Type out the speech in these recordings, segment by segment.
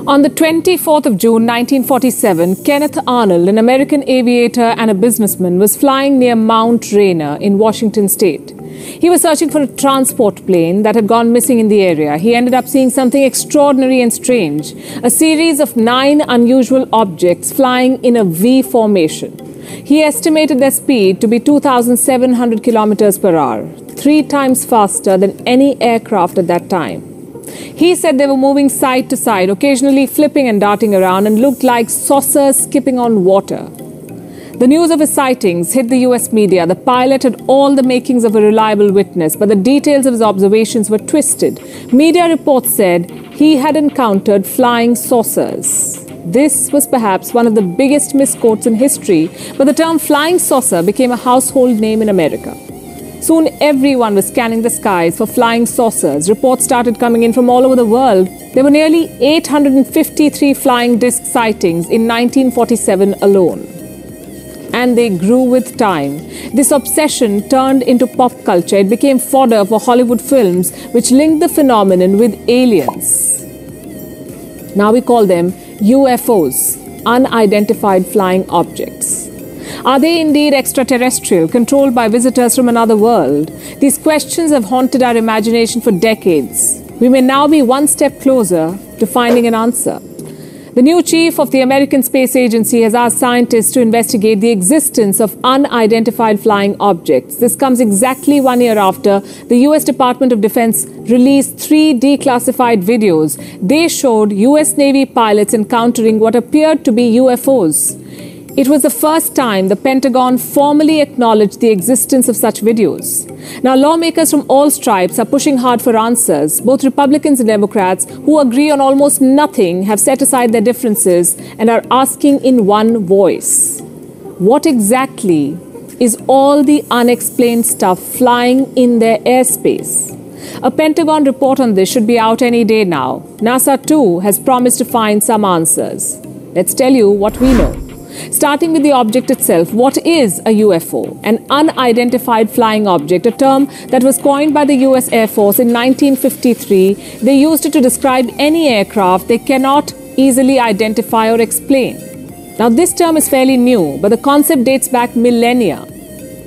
On the 24th of June 1947, Kenneth Arnold, an American aviator and a businessman, was flying near Mount Rainier in Washington state. He was searching for a transport plane that had gone missing in the area. He ended up seeing something extraordinary and strange, a series of 9 unusual objects flying in a V formation. He estimated their speed to be 2,700 kilometers per hour, 3 times faster than any aircraft at that time. He said they were moving side to side, occasionally flipping and darting around, and looked like saucers skipping on water. The news of his sightings hit the US media. The pilot had all the makings of a reliable witness, but the details of his observations were twisted. Media reports said he had encountered flying saucers. This was perhaps one of the biggest misquotes in history, but the term flying saucer became a household name in America. Soon everyone was scanning the skies for flying saucers. Reports started coming in from all over the world. There were nearly 853 flying disc sightings in 1947 alone. And they grew with time. This obsession turned into pop culture. It became fodder for Hollywood films, which linked the phenomenon with aliens. Now we call them UFOs, unidentified flying objects. Are they indeed extraterrestrial, controlled by visitors from another world? These questions have haunted our imagination for decades. We may now be one step closer to finding an answer. The new chief of the American Space Agency has asked scientists to investigate the existence of unidentified flying objects. This comes exactly 1 year after the US Department of Defense released 3 declassified videos. They showed US Navy pilots encountering what appeared to be UFOs. It was the first time the Pentagon formally acknowledged the existence of such videos. Now, lawmakers from all stripes are pushing hard for answers. Both Republicans and Democrats, who agree on almost nothing, have set aside their differences and are asking in one voice. What exactly is all the unexplained stuff flying in their airspace? A Pentagon report on this should be out any day now. NASA, too, has promised to find some answers. Let's tell you what we know. Starting with the object itself, what is a UFO? An unidentified flying object, a term that was coined by the US Air Force in 1953. They used it to describe any aircraft they cannot easily identify or explain. Now, this term is fairly new, but the concept dates back millennia.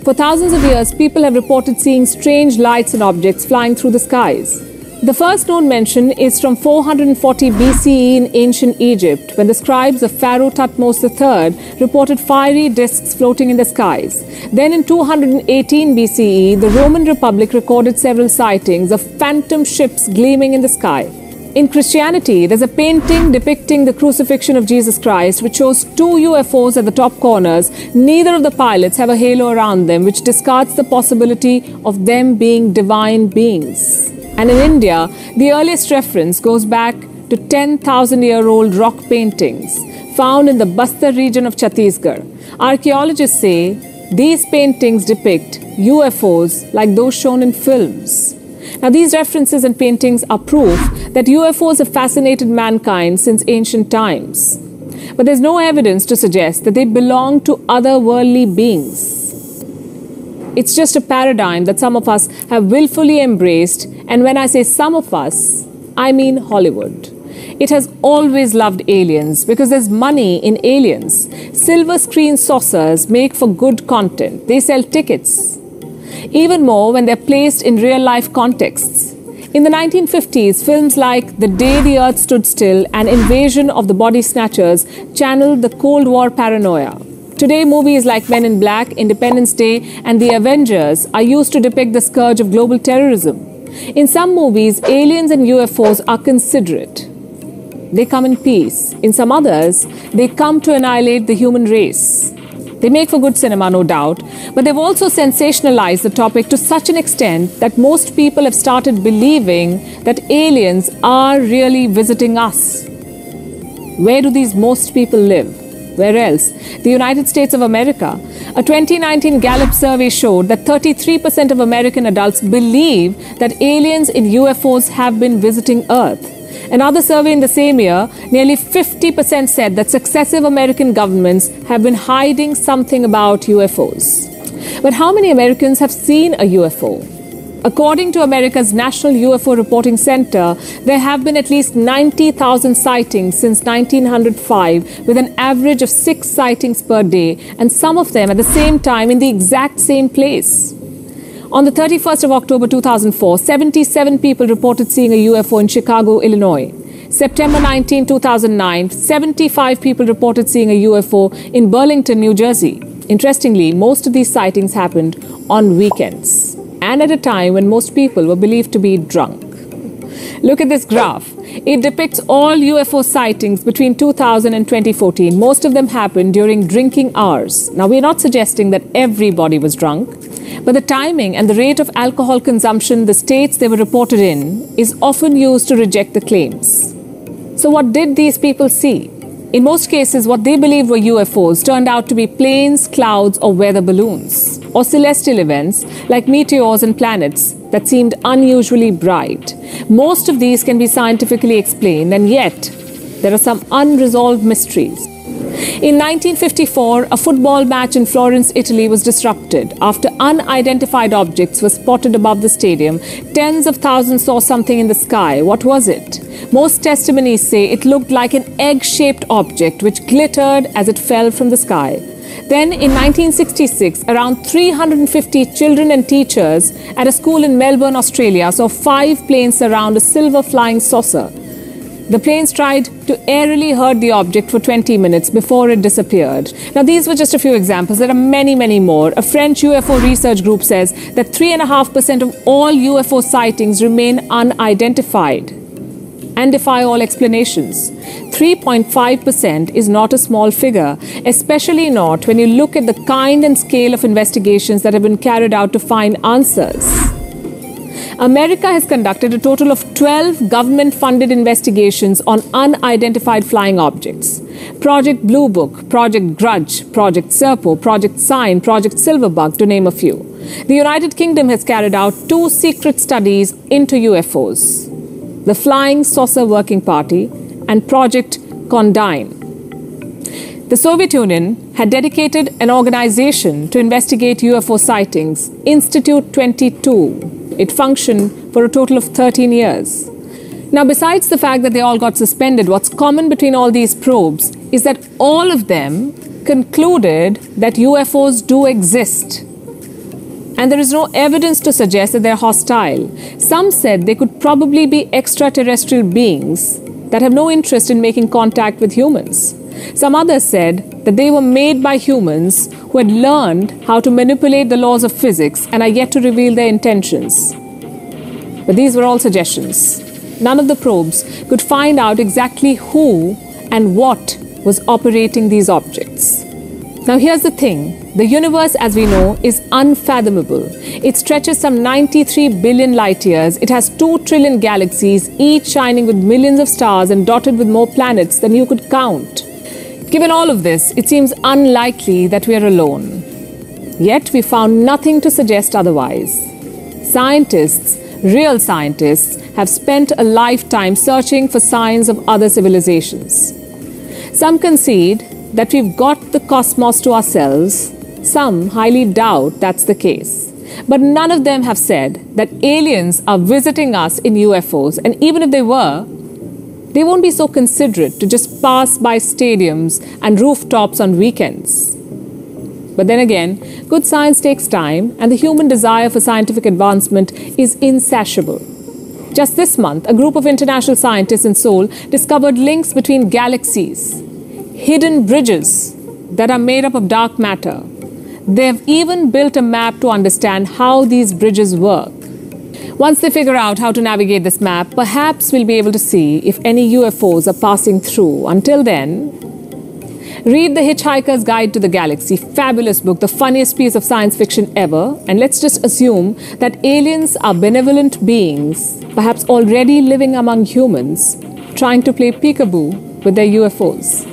For thousands of years, people have reported seeing strange lights and objects flying through the skies. The first known mention is from 440 BCE in ancient Egypt, when the scribes of Pharaoh Thutmose III reported fiery discs floating in the skies. Then in 218 BCE, the Roman Republic recorded several sightings of phantom ships gleaming in the sky. In Christianity, there's a painting depicting the crucifixion of Jesus Christ, which shows 2 UFOs at the top corners. Neither of the pilots have a halo around them, which discards the possibility of them being divine beings. And in India, the earliest reference goes back to 10,000-year-old rock paintings found in the Bastar region of Chhattisgarh. Archaeologists say these paintings depict UFOs like those shown in films. Now, these references and paintings are proof that UFOs have fascinated mankind since ancient times. But there's no evidence to suggest that they belong to otherworldly beings. It's just a paradigm that some of us have willfully embraced, and when I say some of us, I mean Hollywood. It has always loved aliens because there's money in aliens. Silver screen saucers make for good content. They sell tickets. Even more when they're placed in real-life contexts. In the 1950s, films like The Day the Earth Stood Still and Invasion of the Body Snatchers channeled the Cold War paranoia. Today, movies like Men in Black, Independence Day, and The Avengers are used to depict the scourge of global terrorism. In some movies, aliens and UFOs are considerate. They come in peace. In some others, they come to annihilate the human race. They make for good cinema, no doubt, but they've also sensationalized the topic to such an extent that most people have started believing that aliens are really visiting us. Where do these most people live? Where else? The United States of America. A 2019 Gallup survey showed that 33% of American adults believe that aliens in UFOs have been visiting Earth. Another survey in the same year, nearly 50% said that successive American governments have been hiding something about UFOs. But how many Americans have seen a UFO? According to America's National UFO Reporting Center, there have been at least 90,000 sightings since 1905, with an average of 6 sightings per day, and some of them at the same time in the exact same place. On the 31st of October 2004, 77 people reported seeing a UFO in Chicago, Illinois. September 19, 2009, 75 people reported seeing a UFO in Burlington, New Jersey. Interestingly, most of these sightings happened on weekends and at a time when most people were believed to be drunk. Look at this graph. It depicts all UFO sightings between 2000 and 2014. Most of them happened during drinking hours. Now, we're not suggesting that everybody was drunk, but the timing and the rate of alcohol consumption, the states they were reported in, is often used to reject the claims. So what did these people see? In most cases, what they believed were UFOs turned out to be planes, clouds, or weather balloons, or celestial events like meteors and planets that seemed unusually bright. Most of these can be scientifically explained, and yet there are some unresolved mysteries. In 1954, a football match in Florence, Italy was disrupted. After unidentified objects were spotted above the stadium, tens of thousands saw something in the sky. What was it? Most testimonies say it looked like an egg-shaped object which glittered as it fell from the sky. Then in 1966, around 350 children and teachers at a school in Melbourne, Australia saw 5 planes surround a silver flying saucer. The planes tried to aerially herd the object for 20 minutes before it disappeared. Now, these were just a few examples. There are many, many more. A French UFO research group says that 3.5% of all UFO sightings remain unidentified and defy all explanations. 3.5% is not a small figure, especially not when you look at the kind and scale of investigations that have been carried out to find answers. America has conducted a total of 12 government-funded investigations on unidentified flying objects. Project Blue Book, Project Grudge, Project Serpo, Project Sign, Project Silverbug, to name a few. The United Kingdom has carried out 2 secret studies into UFOs: the Flying Saucer Working Party and Project Condign. The Soviet Union had dedicated an organization to investigate UFO sightings, Institute 22. It functioned for a total of 13 years. Now, besides the fact that they all got suspended, what's common between all these probes is that all of them concluded that UFOs do exist. And there is no evidence to suggest that they're hostile. Some said they could probably be extraterrestrial beings that have no interest in making contact with humans. Some others said that they were made by humans who had learned how to manipulate the laws of physics and are yet to reveal their intentions. But these were all suggestions. None of the probes could find out exactly who and what was operating these objects. Now, here's the thing. The universe, as we know, is unfathomable. It stretches some 93 billion light years. It has 2 trillion galaxies, each shining with millions of stars and dotted with more planets than you could count. Given all of this, it seems unlikely that we are alone. Yet we found nothing to suggest otherwise. Scientists, real scientists, have spent a lifetime searching for signs of other civilizations. Some concede that we've got the cosmos to ourselves. Some highly doubt that's the case. But none of them have said that aliens are visiting us in UFOs, and even if they were, they won't be so considerate to just pass by stadiums and rooftops on weekends. But then again, good science takes time, and the human desire for scientific advancement is insatiable. Just this month, a group of international scientists in Seoul discovered links between galaxies, hidden bridges that are made up of dark matter. They've even built a map to understand how these bridges work. Once they figure out how to navigate this map, perhaps we'll be able to see if any UFOs are passing through. Until then, read The Hitchhiker's Guide to the Galaxy, fabulous book, the funniest piece of science fiction ever. And let's just assume that aliens are benevolent beings, perhaps already living among humans, trying to play peekaboo with their UFOs.